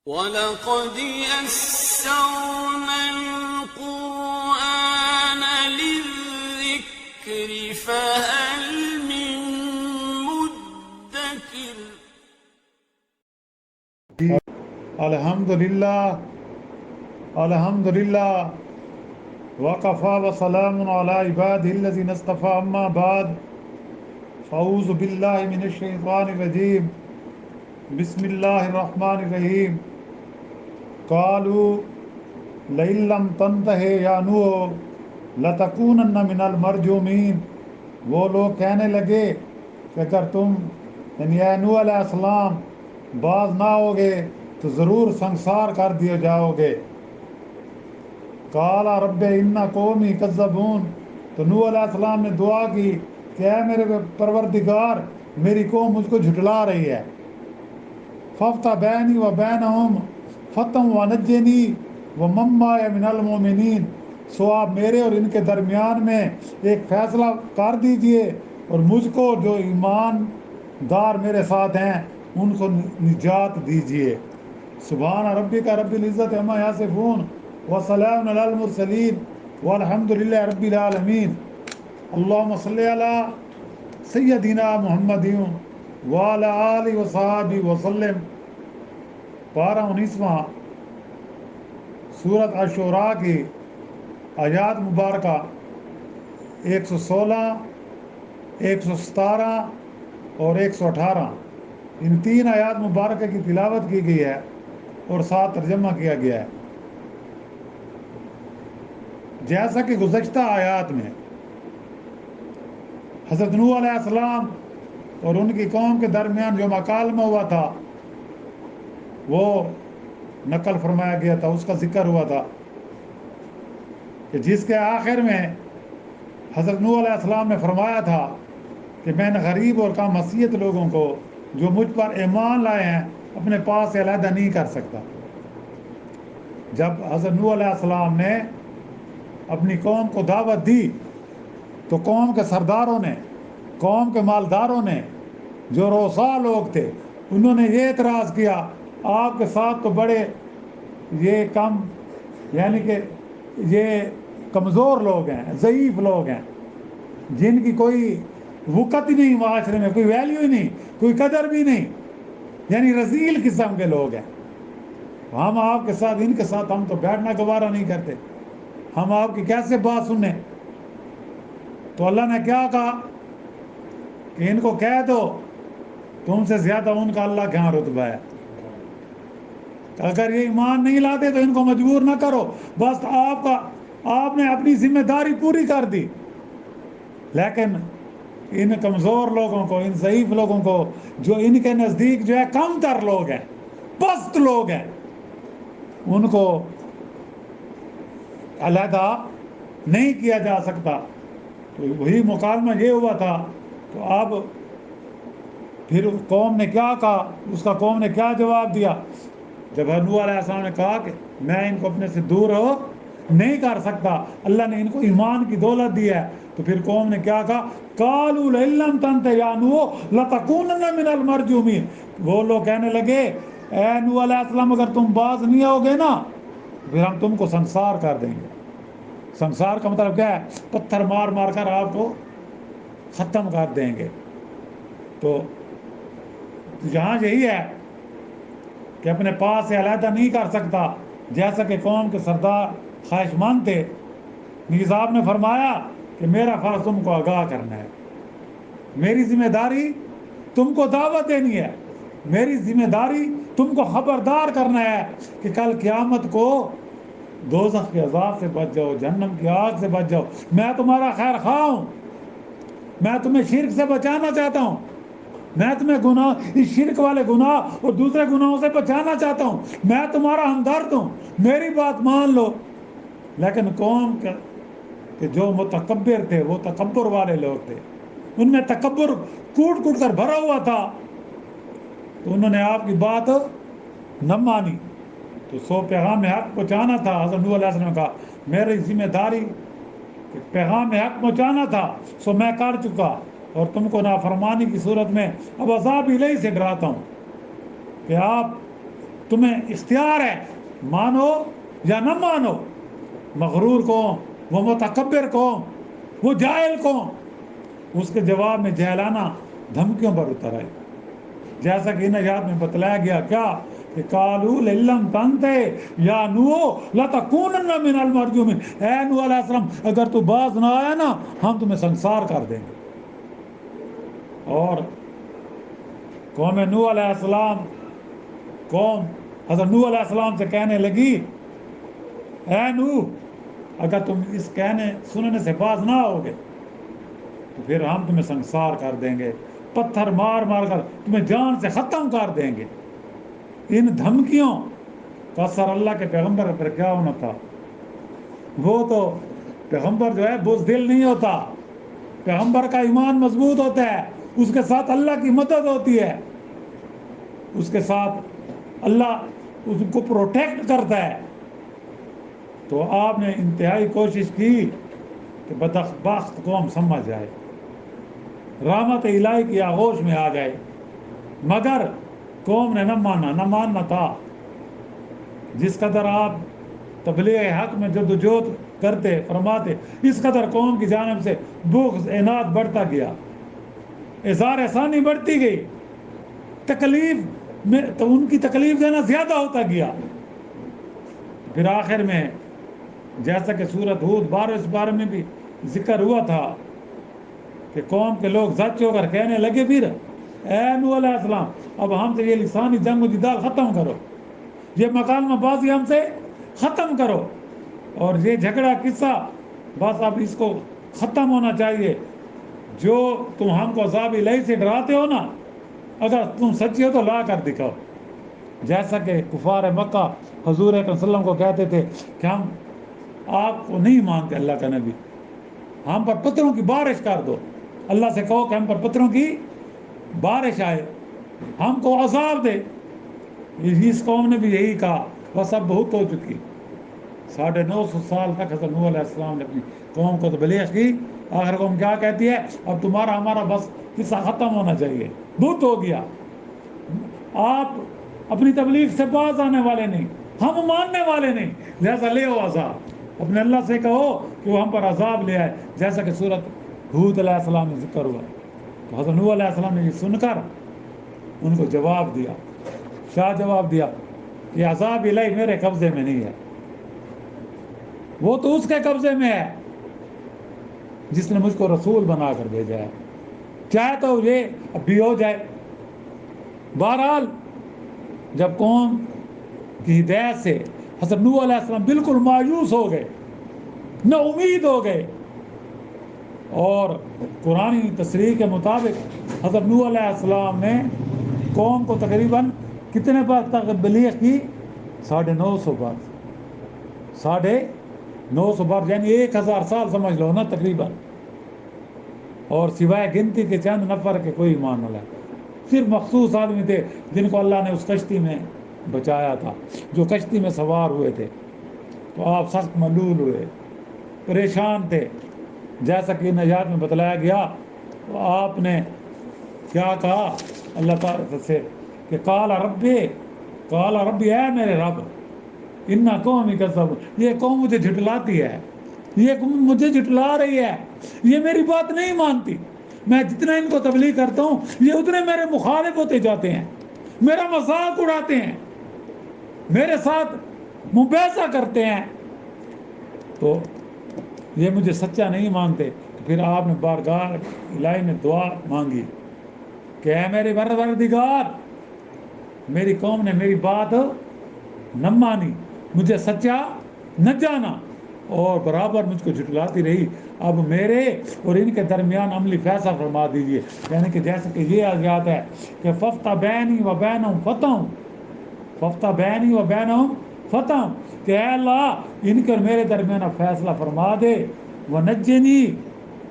وَلَقَدْ يَسَّرْنَا الْقُرْآنَ لِلذِّكْرِ فَهَلْ مِن مُّدَّكِرٍ۔ الحمدللہ وقفا وسلام علی عبادہ الذین اصطفیٰ اما بعد فاعوذ باللہ من الشیطان الرجیم بسم اللہ الرحمن الرحیم قالوا لئن لم تنتہ یا نوح لتکونن من المرجومین۔ وہ لوگ کہنے لگے کہ اگر تم یعنی اے نوح علیہ السلام باز نہ ہوگے تو ضرور سنسار کر دیے جاؤ گے۔ قال رب ان قومی کذبون، تو نوح علیہ السلام نے دعا کی کہ اے میرے پروردگار میری قوم مجھ کو جھٹلا رہی ہے۔ فافتح بینی و بینہم فتح ونجنی ومن معی من المؤمنین، سو آپ میرے اور ان کے درمیان میں ایک فیصلہ کر دیجئے اور مجھ کو جو ایمان دار میرے ساتھ ہیں ان کو نجات دیجئے۔ سبحان ربک رب العزت عما یصفون وسلام علی المرسلین والحمد للہ رب العالمین۔ اللہم صلی علی سیدنا محمد وعلی آلہ وصحبہ وسلم۔ پارہ 19واں سورۃ الشعراء کی آیات مبارکہ 116، 117 اور 118، ان تین آیات مبارکہ کی تلاوت کی گئی ہے اور ساتھ ترجمہ کیا گیا ہے۔ جیسا کہ گزشتہ آیات میں حضرت نوح علیہ السلام اور ان کی قوم کے درمیان جو مکالمہ ہوا تھا وہ نقل فرمایا گیا تھا، اس کا ذکر ہوا تھا کہ جس کے آخر میں حضرت نوح علیہ السلام نے فرمایا تھا کہ میں نے غریب اور کم حیثیت لوگوں کو جو مجھ پر ایمان لائے ہیں اپنے پاس سے علیحدہ نہیں کر سکتا۔ جب حضرت نوح علیہ السلام نے اپنی قوم کو دعوت دی تو قوم کے سرداروں نے، قوم کے مالداروں نے، جو روسا لوگ تھے، انہوں نے یہ اعتراض کیا آپ کے ساتھ تو بڑے یہ کم یعنی کہ یہ کمزور لوگ ہیں، ضعیف لوگ ہیں، جن کی کوئی وقت ہی نہیں معاشرے میں، کوئی ویلیو ہی نہیں، کوئی قدر بھی نہیں، یعنی رذیل قسم کے لوگ ہیں۔ ہم آپ کے ساتھ، ان کے ساتھ ہم تو بیٹھنا گوارہ نہیں کرتے، ہم آپ کی کیسے بات سنیں؟ تو اللہ نے کیا کہا کہ ان کو کہہ دو تم سے زیادہ ان کا اللہ کے ہاں رتبہ ہے۔ اگر یہ ایمان نہیں لاتے تو ان کو مجبور نہ کرو، بس آپ نے اپنی ذمہ داری پوری کر دی، لیکن ان کمزور لوگوں کو، ان ضعیف لوگوں کو جو ان کے نزدیک جو ہے کم تر لوگ ہیں، پست لوگ ہیں، ان کو علیحدہ نہیں کیا جا سکتا۔ تو وہی مکالمہ یہ ہوا تھا۔ تو اب پھر قوم نے کیا کہا، اس کا قوم نے کیا جواب دیا؟ جب نوح علیہ السلام نے کہا کہ میں ان کو اپنے سے دور نہیں کر سکتا، اللہ نے ان کو ایمان کی دولت دی ہے، تو پھر قوم نے کیا کہا؟ قالوا لئن لم تنتہ یا نوح لتکونن من المرجومین۔ وہ لوگ کہنے لگے اے نوح علیہ السلام اگر تم باز نہیں ہوگے نا پھر ہم تم کو سنسار کر دیں گے۔ سنسار کا مطلب کیا ہے؟ پتھر مار مار کر آپ کو ختم کر دیں گے۔ تو یہاں یہی ہے کہ اپنے پاس سے علیحدہ نہیں کر سکتا، جیسا کہ قوم کے سردار خواہش مند تھے۔ نبی صاحب نے فرمایا کہ میرا فرض تم کو آگاہ کرنا ہے، میری ذمہ داری تم کو دعوت دینی ہے، میری ذمہ داری تم کو خبردار کرنا ہے کہ کل قیامت کو دوزخ کے عذاب سے بچ جاؤ، جہنم کی آگ سے بچ جاؤ۔ میں تمہارا خیر خواہ ہوں، میں تمہیں شرک سے بچانا چاہتا ہوں، میں تمہیں گناہ، اس شرک والے گناہ اور دوسرے گناہوں سے بچانا چاہتا ہوں، میں تمہارا ہمدرد ہوں، میری بات مان لو۔ لیکن قوم کہ جو متکبر تھے، وہ تکبر والے لوگ تھے، ان میں تکبر کوٹ کوٹ کر بھرا ہوا تھا، تو انہوں نے آپ کی بات نہ مانی۔ تو سو پیغام حق پہنچانا تھا۔ حضرت نوح علیہ السلام نے کہا میری ذمہ داری پیغام حق پہنچانا تھا، سو میں کر چکا، اور تم کو نافرمانی کی صورت میں اب عذاب الہی سے ڈراتا ہوں کہ آپ تمہیں اختیار ہے، مانو یا نہ مانو. مغرور قوم، وہ متکبر قوم، وہ جاہل قوم. اس کے جواب میں جہلانہ دھمکیوں پر اتر آئی، جیسا کہ ان آیات میں بتلایا گیا کیا کہ قالوا لئن لم تنتہی یا نوح لتکونن من المرجومین. اے نوح علیہ السلام اگر تو باز نہ آیا نا ہم تمہیں سنسار کر دیں گے. اور قوم نوح علیہ السلام، قوم حضرت نوح علیہ السلام سے کہنے لگی اے نوح اگر تم اس کہنے سننے سے باز نہ ہوگے تو پھر ہم تمہیں سنسار کر دیں گے، پتھر مار مار کر تمہیں جان سے ختم کر دیں گے. ان دھمکیوں کا اثر اللہ کے پیغمبر پر کیا ہونا تھا؟ وہ تو پیغمبر جو ہے بزدل نہیں ہوتا، پیغمبر کا ایمان مضبوط ہوتا ہے، اس کے ساتھ اللہ کی مدد ہوتی ہے، اس کے ساتھ اللہ اس کو پروٹیکٹ کرتا ہے. تو آپ نے انتہائی کوشش کی کہ بدبخت قوم سمجھ جائے، رحمت الہی کی آغوش میں آ جائے، مگر قوم نے نہ ماننا تھا. جس قدر آپ تبلیغ حق میں جدوجہد کرتے فرماتے، اس قدر قوم کی جانب سے بغض عناد بڑھتا گیا، اظہار احسانی بڑھتی گئی، تکلیف میں تو ان کی تکلیف دینا زیادہ ہوتا گیا. پھر آخر میں جیسا کہ سورۃ ہود 12 اس بارے میں بھی ذکر ہوا تھا کہ قوم کے لوگ زچ ہو کر کہنے لگے پھر اے نوح علیہ السلام اب ہم سے یہ لسانی جنگ و جدال ختم کرو، یہ مکالمہ بازی ہم سے ختم کرو، اور یہ جھگڑا قصہ بس اب اس کو ختم ہونا چاہیے. جو تم ہم کو عذاب الہی سے ڈراتے ہو نا، اگر تم سچی ہو تو لا کر دکھاؤ. جیسا کہ کفار مکہ حضور اکرم صلی اللہ علیہ وسلم کو کہتے تھے کہ ہم آپ کو نہیں مانتے اللہ کا نبی، ہم پر پتھروں کی بارش کر دو، اللہ سے کہو کہ ہم پر پتھروں کی بارش آئے، ہم کو عذاب دے. اس قوم نے بھی یہی کہا، بس اب بہت ہو چکی. 950 سال تک حضرت نوح علیہ السلام نے اپنی قوم کو تبلیغ کی. آخر قوم کیا کہتی ہے؟ اب تمہارا ہمارا بس قصہ ختم ہونا چاہیے، بہت ہو گیا. آپ اپنی تبلیغ سے باز آنے والے نہیں، ہم ماننے والے نہیں، لہذا لے ہو عذاب. اپنے اللہ سے کہو کہ وہ ہم پر عذاب لے آئے، جیسا کہ سورۃ ہود علیہ السلام میں ذکر ہوا. تو حضرت نوح علیہ السلام نے یہ سن کر ان کو جواب دیا. کیا جواب دیا؟ کہ عذاب الہی میرے قبضے میں نہیں ہے، وہ تو اس کے قبضے میں ہے جس نے مجھ کو رسول بنا کر بھیجا ہے، چاہے تو یہ اب بھی ہو جائے. بہرحال جب قوم کی ہدایت سے حضرت نوح علیہ السلام بالکل مایوس ہو گئے، نہ امید ہو گئے، اور قرآنی تصریح کے مطابق حضرت نوح علیہ السلام نے قوم کو تقریباً کتنے بار تبلیغ کی؟ 950 بار. 950 بار یعنی 1000 سال سمجھ لو نا تقریباً. اور سوائے گنتی کے چند نفر کے کوئی ایمان نہ لائے. صرف مخصوص آدمی تھے جن کو اللہ نے اس کشتی میں بچایا تھا، جو کشتی میں سوار ہوئے تھے. تو آپ سخت ملول ہوئے، پریشان تھے، جیسا کہ نجات میں بتلایا گیا. تو آپ نے کیا کہا اللہ تعالیٰ سے کہ قال ربی اے میرے رب انا قومی کذبون، یہ قوم مجھے جھٹلاتی ہے، یہ قوم مجھے جھٹلا رہی ہے، یہ میری بات نہیں مانتی. میں جتنا ان کو تبلیغ کرتا ہوں یہ اتنے میرے مخالف ہوتے جاتے ہیں، میرا مذاق اڑاتے ہیں، میرے ساتھ مباحثہ کرتے ہیں، تو یہ مجھے سچا نہیں مانتے. تو پھر آپ نے بارگاہ الہی میں دعا مانگی کہ اے میرے پروردگار، میری قوم نے میری بات نہ مانی، مجھے سچا نہ جانا اور برابر مجھ کو جھٹلاتی رہی. اب میرے اور ان کے درمیان عملی فیصلہ فرما دیجیے. یعنی کہ جیسے کہ یہ آیات ہے کہ ففتح بینی و بینہم فتح، ففتح بینی و بینہم فتح، کہ اے اللہ ان کے اور میرے درمیان فیصلہ فرما دے. ونجنی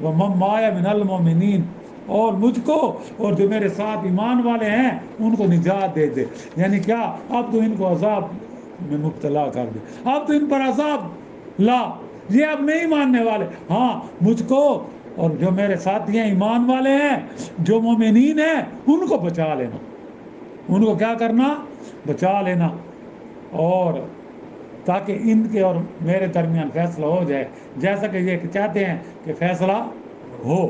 ومن معی من المؤمنین، اور مجھ کو اور جو میرے ساتھ ایمان والے ہیں ان کو نجات دے دے. یعنی کیا؟ اب تو ان کو عذاب میں مبتلا کر دے، اب تو ان پر عذاب لا، یہ اب نہیں ماننے والے. ہاں مجھ کو اور جو میرے ساتھی ہیں ایمان والے ہیں، جو مومنین ہیں، ان کو بچا لینا. ان کو کیا کرنا؟ بچا لینا. اور تاکہ ان کے اور میرے درمیان فیصلہ ہو جائے، جیسا کہ یہ چاہتے ہیں کہ فیصلہ ہو،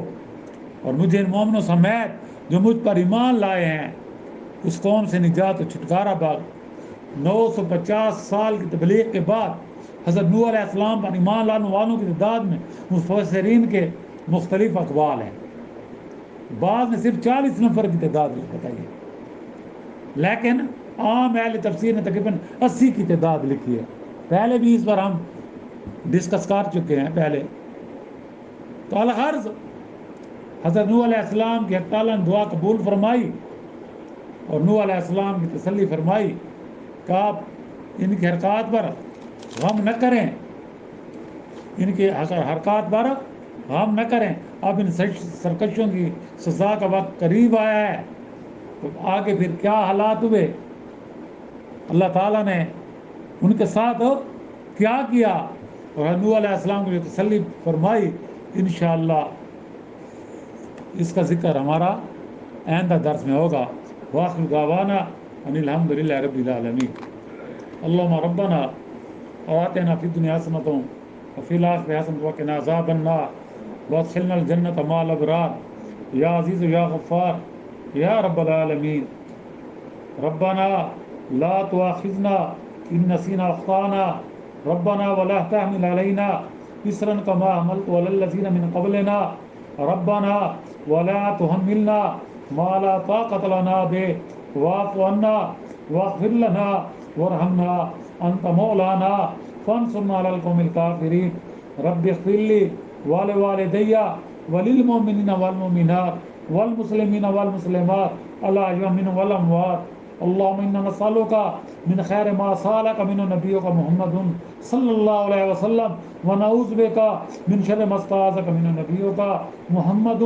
اور مجھے ان مومنوں سمیت جو مجھ پر ایمان لائے ہیں اس قوم سے نجات و چھٹکارا بخش۔ 950 سال کی تبلیغ کے بعد حضرت نوح علیہ السلام پر ایمان لانے والوں کی تعداد میں مفسرین کے مختلف اقوال ہیں۔ بعض نے صرف 40 نفر کی تعداد بتائی ہے، لیکن عام اہل تفسیر نے تقریباً 80 کی تعداد لکھی ہے۔ پہلے بھی اس پر ہم ڈسکس کر چکے ہیں پہلے۔ تو الغرض حضرت نوح علیہ السلام کی حق تعالیٰ نے دعا قبول فرمائی اور نوح علیہ السلام کی تسلی فرمائی کہ آپ ان کی حرکات پر غم نہ کریں، ان کی حرکات پر غم نہ کریں، اب ان سرکشوں کی سزا کا وقت قریب آیا ہے۔ تو آگے پھر کیا حالات ہوئے، اللہ تعالیٰ نے ان کے ساتھ کیا کیا اور نوح علیہ السلام کو جو تسلی فرمائی، انشاءاللہ اس کا ذکر ہمارا آئندہ درس میں ہوگا۔ وآخر دعوانا ان الحمد للہ رب العالمین۔ اللہم ربنا آتنا فی الدنیا حسنۃ وفی الآخرۃ حسنۃ وقنا عذاب النار وادخلنا الجنۃ مع الابرار یا عزیز یا غفار یا رب العالمین۔ ربنا لا تؤاخذنا ان نسینا اخطانا ربنا ولا تحمل علینا اصرا کما حملت علی الذین من قبلنا ربنا ولا تحملنا ما لا طاقة لنا به واعف عنا واغفر لنا وارحمنا انت مولانا فانصرنا على القوم الكافرين رب اغفر لي ولوالدي وللمؤمنين والمؤمنات والمسلمين والمسلمات الأحياء منهم والأموات اللهم إنا نسألك من خير ما سألك منه نبيك محمد صلى الله عليه وسلم ونعوذ بك من شر ما استعاذك منه نبيك محمد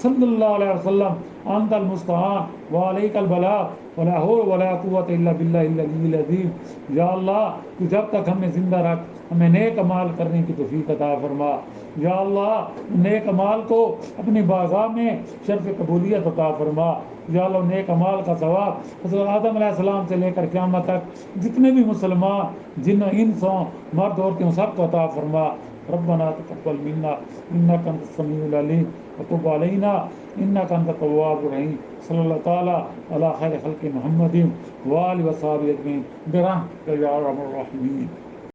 صلى الله عليه وسلم أنت المستعان وعليك البلاغ ولا حول ولا قوة إلا بالله العلي العظيم۔ یا اللہ تو جب تک ہمیں زندہ رکھ، ہمیں نیک اعمال کرنے کی توفیق عطا فرما۔ یا اللہ نیک اعمال کو اپنی بارگاہ میں شرف قبولیت عطا فرما۔ یا اللہ نیک اعمال کا ثواب حضرت آدم علیہ السلام سے لے کر قیامت تک جتنے بھی مسلمان جن انسوں مرد عورتوں سب کو عطا فرما۔ ربنا تقبل منا انك انت السميع العليم وتب علينا انك انت التواب الرحيم۔ صلی اللہ تعالی علی خیر خلق محمد وآلہ وصحبہ اجمعین برحمتک یا ارحم الراحمین۔